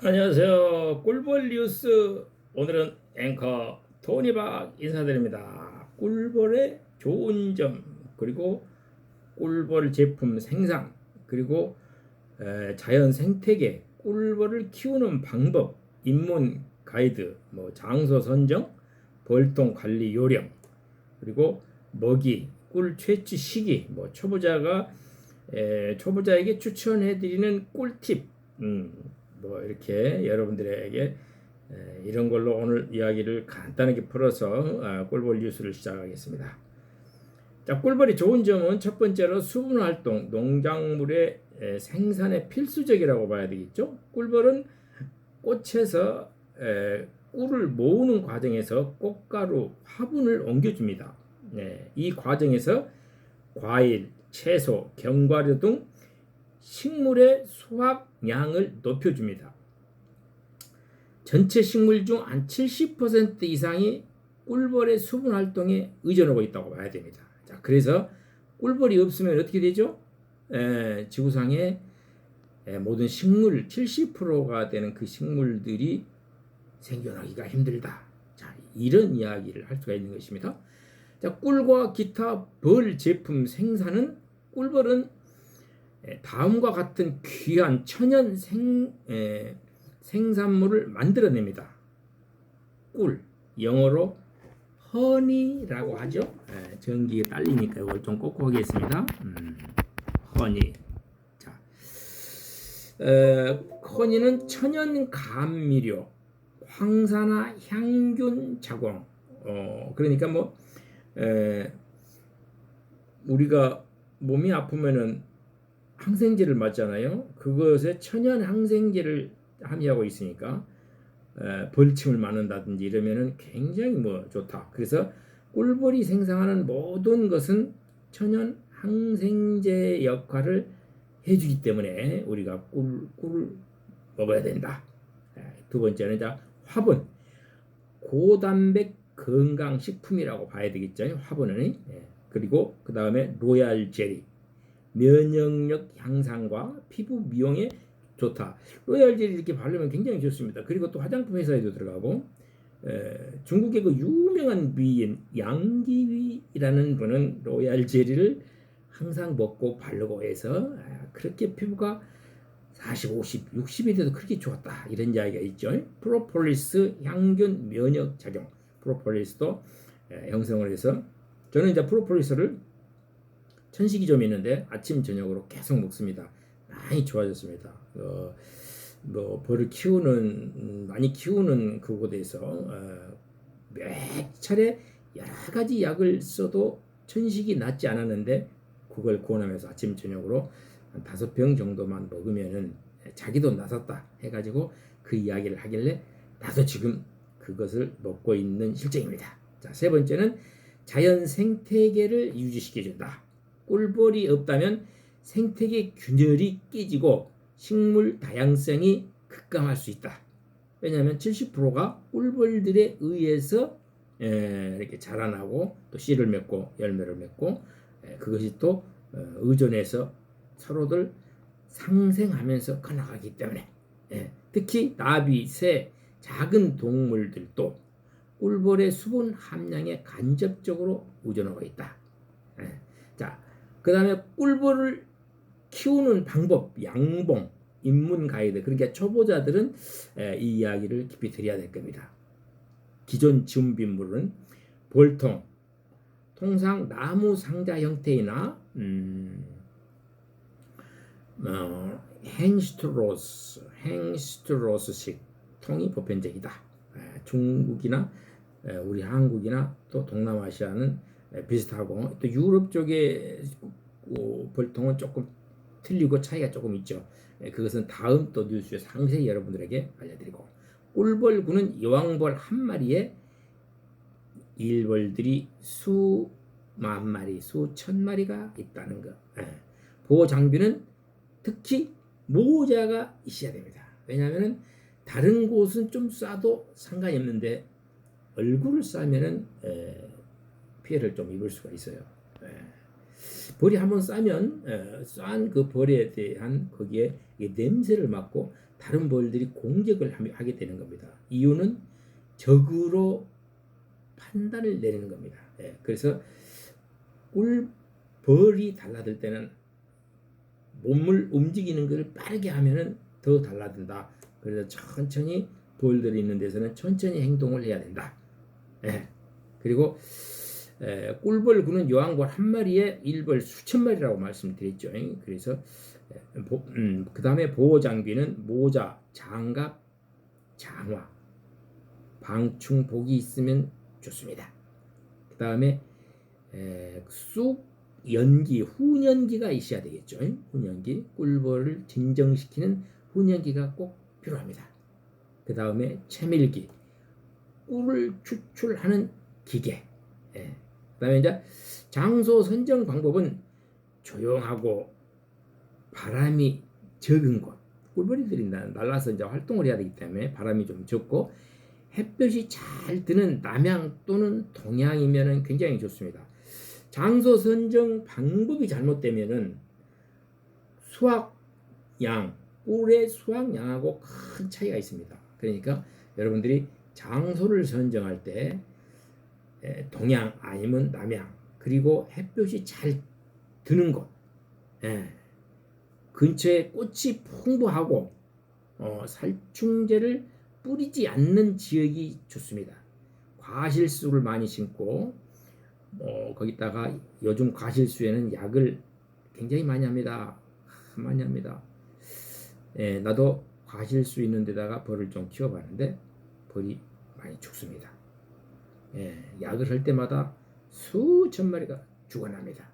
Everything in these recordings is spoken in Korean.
안녕하세요. 꿀벌 뉴스. 오늘은 앵커 토니박 인사드립니다. 꿀벌의 좋은 점, 그리고 꿀벌 제품 생산, 그리고 자연 생태계, 꿀벌을 키우는 방법, 입문 가이드, 장소 선정, 벌통 관리 요령, 그리고 먹이, 꿀 채취 시기, 초보자에게 추천해드리는 꿀팁, 이렇게 여러분들에게 이런 걸로 오늘 이야기를 간단하게 풀어서 꿀벌 뉴스를 시작하겠습니다. 자, 꿀벌이 좋은 점은 첫 번째로 수분 활동, 농작물의 생산에 필수적이라고 봐야 되겠죠. 꿀벌은 꽃에서 꿀을 모으는 과정에서 꽃가루, 화분을 옮겨줍니다. 이 과정에서 과일, 채소, 견과류 등 식물의 수확량을 높여줍니다. 전체 식물 중 한 70% 이상이 꿀벌의 수분 활동에 의존하고 있다고 봐야 됩니다. 자, 그래서 꿀벌이 없으면 어떻게 되죠? 지구상의 모든 식물 70%가 되는 그 식물들이 생존하기가 힘들다. 자, 이런 이야기를 할 수가 있는 것입니다. 자, 꿀과 기타 벌 제품 생산은 꿀벌은 다음과 같은 귀한 천연 생산물을 만들어냅니다. 꿀, 영어로 허니라고 하죠. 전기가 딸리니까 이걸 좀 꼭 하겠습니다. 허니. 자, 허니는 천연 감미료, 황산화 향균 작용. 그러니까 우리가 몸이 아프면은 항생제를 맞잖아요. 그것에 천연 항생제를 함유하고 있으니까 벌침을 맞는다든지 이러면은 굉장히 좋다. 그래서 꿀벌이 생성하는 모든 것은 천연 항생제 역할을 해주기 때문에 우리가 꿀을 먹어야 된다. 두 번째는 화분, 고단백 건강식품이라고 봐야 되겠죠. 화분은. 그리고 그 다음에 로얄 젤리, 면역력 향상과 피부 미용에 좋다. 로얄 젤리 이렇게 바르면 굉장히 좋습니다. 그리고 또 화장품 회사에도 들어가고, 중국의 그 유명한 미인 양기위라는 분은 로얄 젤리를 항상 먹고 바르고 해서 그렇게 피부가 40, 50, 60이 돼도 그렇게 좋았다. 이런 이야기가 있죠. 프로폴리스 향균 면역 작용. 프로폴리스도 형성을 해서 저는 이제 프로폴리스를 천식이 좀 있는데 아침 저녁으로 계속 먹습니다. 많이 좋아졌습니다. 벌을 많이 키우는 그곳에서 몇 차례 여러 가지 약을 써도 천식이 낫지 않았는데 그걸 권하면서 아침 저녁으로 한 5병 정도만 먹으면은 자기도 낫았다 해가지고 그 이야기를 하길래 나도 지금 그것을 먹고 있는 실정입니다. 자, 세 번째는 자연 생태계를 유지시켜준다. 꿀벌이 없다면 생태계 균열이 깨지고 식물 다양성이 급감할 수 있다. 왜냐하면 70%가 꿀벌들에 의해서 이렇게 자라나고 또 씨를 맺고 열매를 맺고 그것이 또 의존해서 서로들 상생하면서 커나가기 때문에 특히 나비, 새, 작은 동물들도 꿀벌의 수분 함량에 간접적으로 의존하고 있다. 자, 그 다음에 꿀벌을 키우는 방법, 양봉, 입문 가이드. 그러니까 초보자들은 이 이야기를 깊이 들여야 될 겁니다. 기존 준비물은 벌통, 통상 나무 상자 형태이나 행스트로스식 통이 보편적이다. 중국이나 우리 한국이나 또 동남아시아는 비슷하고 또 유럽 쪽의 벌통은 조금 틀리고 차이가 조금 있죠. 그것은 다음 또 뉴스에 상세히 여러분들에게 알려드리고, 꿀벌군은 여왕벌 한 마리에 일벌들이 수만 마리, 수천 마리가 있다는 것. 보호 장비는 특히 모자가 있어야 됩니다. 왜냐하면 다른 곳은 좀 쏴도 상관이 없는데 얼굴을 쏴면은 피해를 좀 입을 수가 있어요. 벌이 한번 쏴면 쏜 그 벌에 대한 거기에 냄새를 맡고 다른 벌들이 공격을 하게 되는 겁니다. 이유는 적으로 판단을 내리는 겁니다. 예, 그래서 벌이 달라들 때는 몸을 움직이는 것을 빠르게 하면은 더 달라든다. 그래서 천천히 벌들이 있는 데서는 천천히 행동을 해야 된다. 예. 그리고 꿀벌 구는 여왕벌 한 마리에 일벌 수천 마리라고 말씀드렸죠. 그래서 그 다음에 보호 장비는 모자, 장갑, 장화, 방충 복이 있으면 좋습니다. 그 다음에 쑥 연기, 훈연기가 있어야 되겠죠. 훈연기, 꿀벌을 진정시키는 훈연기가 꼭 필요합니다. 그 다음에 채밀기, 꿀을 추출하는 기계. 그 다음에 이제 장소 선정 방법은 조용하고 바람이 적은 곳. 꿀벌이들이 날라서 이제 활동을 해야 되기 때문에 바람이 좀 적고 햇볕이 잘 드는 남향 또는 동향이면 굉장히 좋습니다. 장소 선정 방법이 잘못되면은 수확양, 꿀의 수확량하고 큰 차이가 있습니다. 그러니까 여러분들이 장소를 선정할 때 동향 아니면 남향 그리고 햇볕이 잘 드는 곳, 근처에 꽃이 풍부하고 살충제를 뿌리지 않는 지역이 좋습니다. 과실수를 많이 심고 거기다가 요즘 과실수에는 약을 굉장히 많이 합니다. 많이 합니다. 나도 과실수 있는 데다가 벌을 좀 키워봤는데 벌이 많이 죽습니다. 약을 할 때마다 수천 마리가 죽어납니다.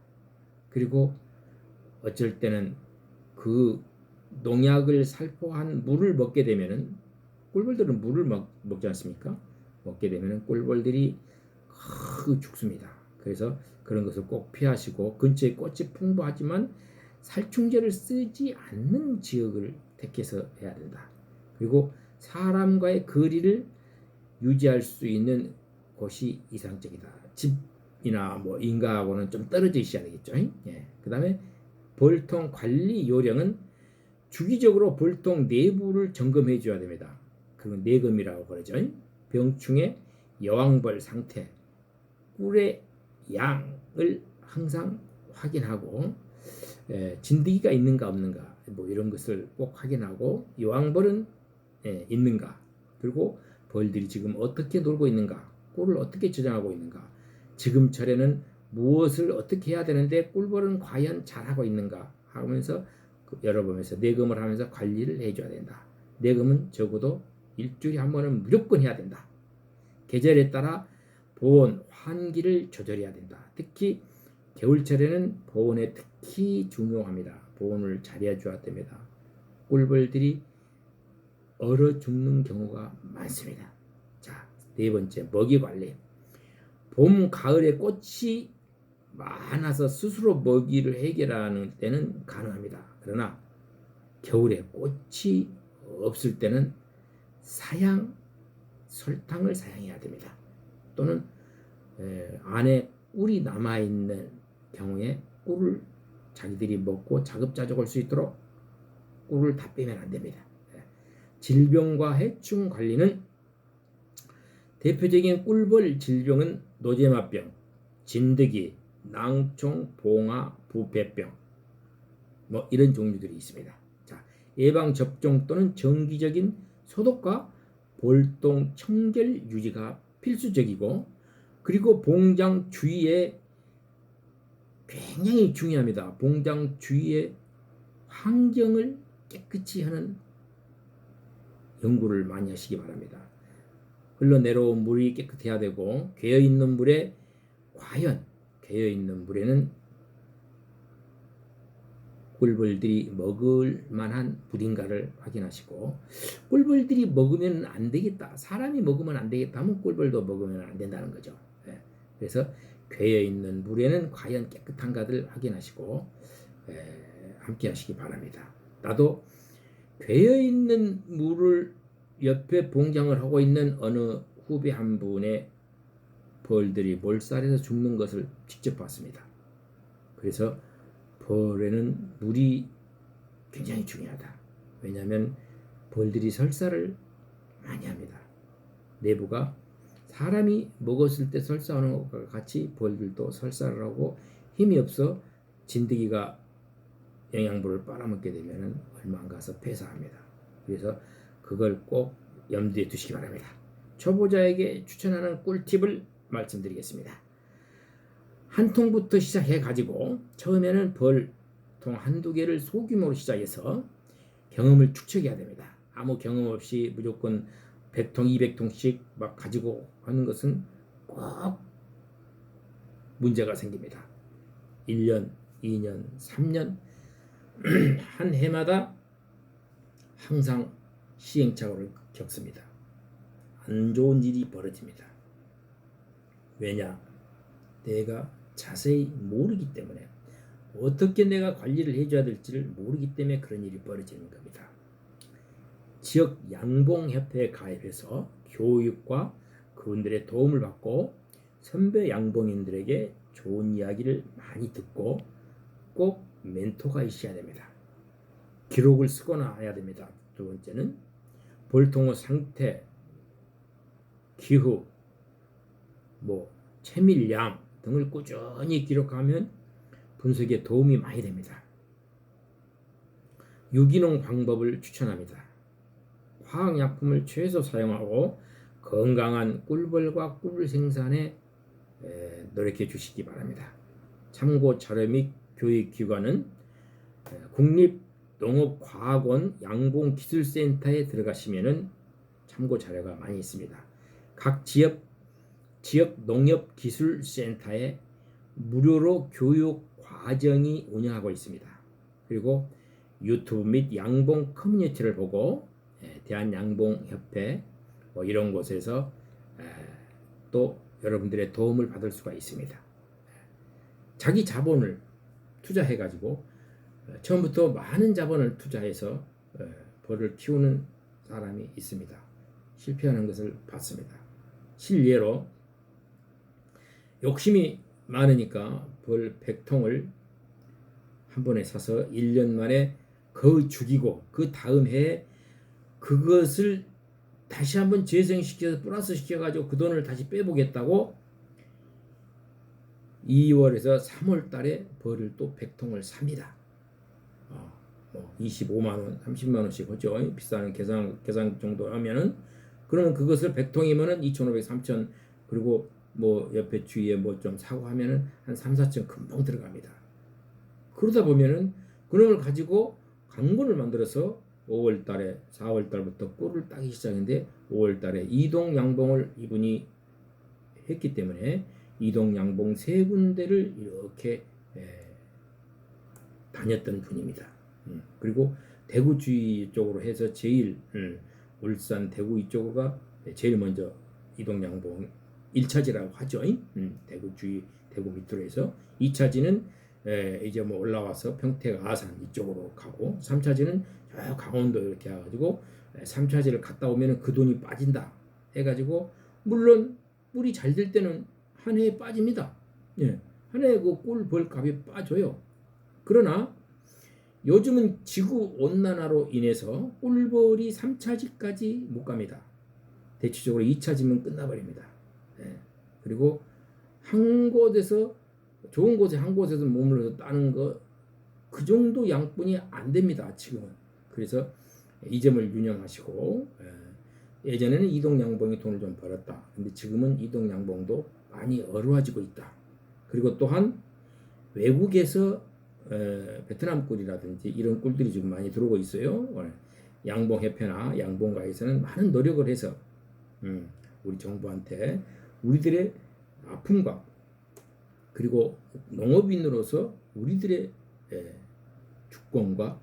그리고 어쩔 때는 그 농약을 살포한 물을 먹게 되면은 꿀벌들은 물을 먹지 않습니까? 먹게 되면은 꿀벌들이 죽습니다. 그래서 그런 것을 꼭 피하시고 근처에 꽃이 풍부하지만 살충제를 쓰지 않는 지역을 택해서 해야 된다. 그리고 사람과의 거리를 유지할 수 있는 곳이 이상적이다. 집이나 뭐 인가하고는 좀 떨어져 있어야 되겠죠. 그 다음에 벌통 관리 요령은 주기적으로 벌통 내부를 점검해 줘야 됩니다. 그건 내검이라고 그러죠. 병충해 여왕벌 상태, 꿀의 양을 항상 확인하고 진드기가 있는가 없는가 뭐 이런 것을 꼭 확인하고 여왕벌은 있는가 그리고 벌들이 지금 어떻게 놀고 있는가 꿀을 어떻게 저장하고 있는가 지금 철에는 무엇을 어떻게 해야 되는데 꿀벌은 과연 잘하고 있는가 하면서 여러 번에서 내검을 하면서 관리를 해줘야 된다. 내검은 적어도 일주일에 한 번은 무조건 해야 된다. 계절에 따라 보온, 환기를 조절해야 된다. 특히 겨울철에는 보온에 특히 중요합니다. 보온을 잘 해줘야 됩니다. 꿀벌들이 얼어 죽는 경우가 많습니다. 자, 네 번째, 먹이 관리. 봄, 가을에 꽃이 많아서 스스로 먹이를 해결하는 때는 가능합니다. 그러나 겨울에 꽃이 없을 때는 사양, 설탕을 사용해야 됩니다. 또는 안에 꿀이 남아있는 경우에 꿀을 자기들이 먹고 자급자족할 수 있도록 꿀을 다 빼면 안 됩니다. 질병과 해충 관리는 대표적인 꿀벌 질병은 노제맛병, 진드기, 낭총, 봉화, 부패병 뭐 이런 종류들이 있습니다. 자, 예방 접종 또는 정기적인 소독과 벌통 청결 유지가 필수적이고 그리고 봉장 주위에 굉장히 중요합니다. 봉장 주위에 환경을 깨끗이 하는 연구를 많이 하시기 바랍니다. 흘러내려온 물이 깨끗해야 되고 괴어있는 물에 과연 괴어있는 물에는 꿀벌들이 먹을 만한 물인가를 확인하시고 꿀벌들이 먹으면 안 되겠다 사람이 먹으면 안 되겠다 하면 꿀벌도 먹으면 안 된다는 거죠. 그래서 괴어있는 물에는 과연 깨끗한가를 확인하시고 함께 하시기 바랍니다. 나도 괴어있는 물을 옆에 봉장을 하고 있는 어느 후배 한 분의 벌들이 몰살해서 죽는 것을 직접 봤습니다. 그래서 벌에는 물이 굉장히 중요하다. 왜냐하면 벌들이 설사를 많이 합니다. 내부가 사람이 먹었을 때 설사하는 것과 같이 벌들도 설사를 하고 힘이 없어 진드기가 영양분을 빨아먹게 되면 얼마 안 가서 폐사합니다. 그래서 그걸 꼭 염두에 두시기 바랍니다. 초보자에게 추천하는 꿀팁을 말씀드리겠습니다. 한 통부터 시작해 가지고 처음에는 벌통 한두 개를 소규모로 시작해서 경험을 축적해야 됩니다. 아무 경험 없이 무조건 100통, 200통씩 막 가지고 하는 것은 꼭 문제가 생깁니다. 1년, 2년, 3년 한 해마다 항상 시행착오를 겪습니다. 안 좋은 일이 벌어집니다. 왜냐? 내가 자세히 모르기 때문에, 어떻게 내가 관리를 해줘야 될지를 모르기 때문에 그런 일이 벌어지는 겁니다. 지역 양봉협회에 가입해서 교육과 그분들의 도움을 받고 선배 양봉인들에게 좋은 이야기를 많이 듣고 꼭 멘토가 있어야 됩니다. 기록을 쓰거나 해야 됩니다. 두 번째는 벌통의 상태, 기후, 채밀량 등을 꾸준히 기록하면 분석에 도움이 많이 됩니다. 유기농 방법을 추천합니다. 화학약품을 최소 사용하고 건강한 꿀벌과 꿀 생산에 노력해 주시기 바랍니다. 참고 자료 및 교육기관은 국립농업과학원 양봉기술센터에 들어가시면 참고 자료가 많이 있습니다. 각 지역 농협기술센터에 무료로 교육 과정이 운영하고 있습니다. 그리고 유튜브 및 양봉 커뮤니티를 보고 대한양봉협회 이런 곳에서 또 여러분들의 도움을 받을 수가 있습니다. 자기 자본을 투자해 가지고 처음부터 많은 자본을 투자해서 벌을 키우는 사람이 있습니다. 실패하는 것을 봤습니다. 실례로 욕심이 많으니까 벌 100통을 한 번에 사서 1년 만에 거의 죽이고 그 다음 해에 그것을 다시 한번 재생시켜서 플러스 시켜가지고 그 돈을 다시 빼보겠다고 2월에서 3월 달에 벌을 또 100통을 삽니다. 25만원, 30만원씩 하죠. 비싼 계산 정도 하면은, 그러면 그것을 100통이면은 2,500, 3,000, 그리고 옆에 주위에 좀 사고 하면은 한 3, 4천 금방 들어갑니다. 그러다 보면은 그놈을 가지고 강군을 만들어서 5월 달에 4월 달부터 꿀을 따기 시작했는데 5월 달에 이동 양봉을 이분이 했기 때문에 이동 양봉 3군데를 이렇게 다녔던 분입니다. 그리고 대구 주위 쪽으로 해서 제일 울산 대구 이쪽으로가 제일 먼저 이동 양봉 1차지라고 하죠. 대구 주위 대구 밑으로 해서 2차지는 이제 올라와서 평택 아산 이쪽으로 가고 3차지는 저 강원도 이렇게 해가지고 3차지를 갔다 오면 그 돈이 빠진다 해가지고, 물론 꿀이 잘 될 때는 한 해에 빠집니다. 한 해에 그 꿀벌 값이 빠져요. 그러나 요즘은 지구 온난화로 인해서 꿀벌이 3차지까지 못 갑니다. 대체적으로 2차지면 끝나버립니다. 그리고 한 곳에서 좋은 곳에 한 곳에서 머물러서 따는 거 그 정도 양분이 안 됩니다. 지금은. 그래서 이 점을 유념하시고, 예전에는 이동 양봉이 돈을 좀 벌었다. 근데 지금은 이동 양봉도 많이 어려워지고 있다. 그리고 또한 외국에서 베트남 꿀이라든지 이런 꿀들이 지금 많이 들어오고 있어요. 양봉협회나 양봉가에서는 많은 노력을 해서 우리 정부한테 우리들의 아픔과 그리고 농업인으로서 우리들의 주권과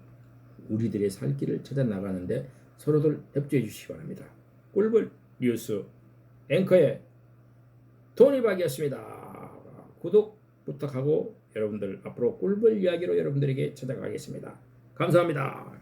우리들의 살 길을 찾아 나가는데 서로들 협조해 주시기 바랍니다. 꿀벌 뉴스 앵커의 토니박이었습니다. 구독 부탁하고 여러분들 앞으로 꿀벌 이야기로 여러분들에게 찾아가겠습니다. 감사합니다.